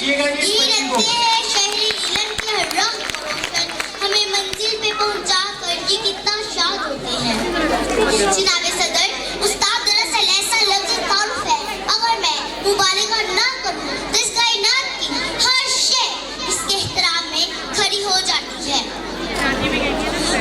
देखिएगा कि इस बच्ची को शहरी इलम के हर रंग को रोशन हमें मंजिल पे पहुंचा कर ये कितना शाद होते हैं। जनाबे सदर, उस्ताद दरअसल ऐसा लफ्ज़ तारुफ है, अगर मैं मुबालगा ना करूं तो इस कायनात की हर शय इसके एहतराम में खड़ी हो जाती है।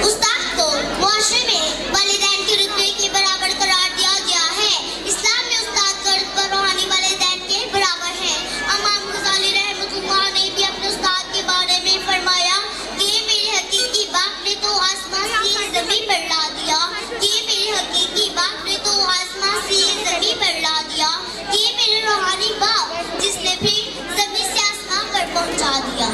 उस्ताद को मुआशरे में वालिदैन के रुतबे के बराबर करार दिया गया है। इस्लाम में उस्ताद कर्ज पर रूहानी वालिदैन के बराबर है। इमाम गज़ाली रहमतुल्लाह ने भी अपने उस्ताद के बारे में फरमाया कि मेरे हकीकी बाप ने तो आसमान से ज़मीन पर ला दिया, कि मेरे हकीकी बाप ने तो आसमान से ज़मीन पर ला दिया, कि मेरे रूहानी बाप जिसने फिर ज़मीन से आसमान पर पहुंचा दिया।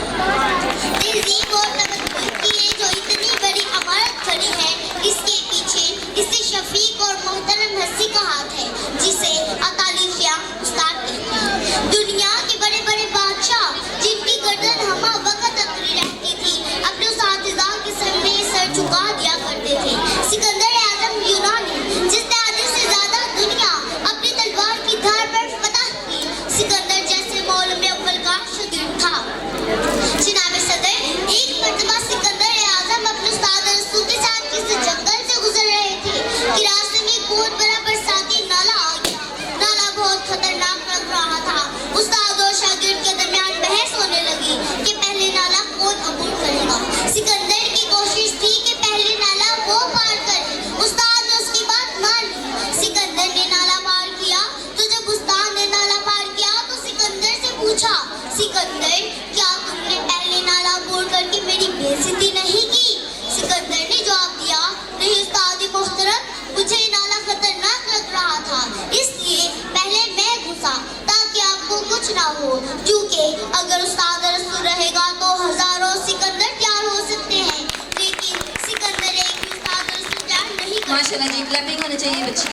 तहज़ीब और तमद्दुन की ये जो इतनी बड़ी इमारत खड़ी है, इसके पीछे इसे शफीक और मोहतरम हस्ती का हाथ है, जिसे अतालिफिया उस्ताद कहते हैं। दुनिया के बड़े बड़े बादशाह जिनकी गर्दन हमा वक्त अकड़ी रहती थी, अपने उस्तादिज़ा के सामने सर झुका दिया करते थे। सिकंदर आज़म यूनानी, जिसने आधे से ज्यादा दुनिया अपनी तलवार की धार पर फतह की, सिकंदर जैसे मौलवी अव्वल का शागिर्द था। जनाब सदर, एक मर्तबा सिकंदर आज़म अपने उस्ताद रसूल के साथ किसी जंगल से गुजर रहे थे कि रास्ते में एक बहुत बड़ा बरसाती नाला आ गया। नाला बहुत खतरनाक लग रहा था। उस्ताद और शागिर्द के दरमियान बहस होने लगी कि पहले नाला कौन अबूर करेगा। सिकंदर की कोशिश थी कि पहले नाला वो पार करे। उस्ताद ने उसकी बात मान ली। सिकंदर ने नाला पार किया, तो जब उस्ताद ने नाला पार किया तो सिकंदर से पूछा, सिकंदर, क्या तुमने पहले नाला अबूर करके मेरी बेइज्जती नहीं की? सिकंदर ने जवाब दिया, नहीं उस्ताद मोहतरम, मुझे नाला खतरनाक लग रहा था, इसलिए पहले मैं घुसा ताकि आपको कुछ ना हो, क्योंकि अगर उस्ताद रसूल रहेगा तो हजारों सिकंदर तैयार हो सकते हैं, लेकिन सिकंदर एक भी उस्ताद रसूल तैयार नहीं कर। माशाल्लाह जी, क्लैपिंग होनी चाहिए बच्ची।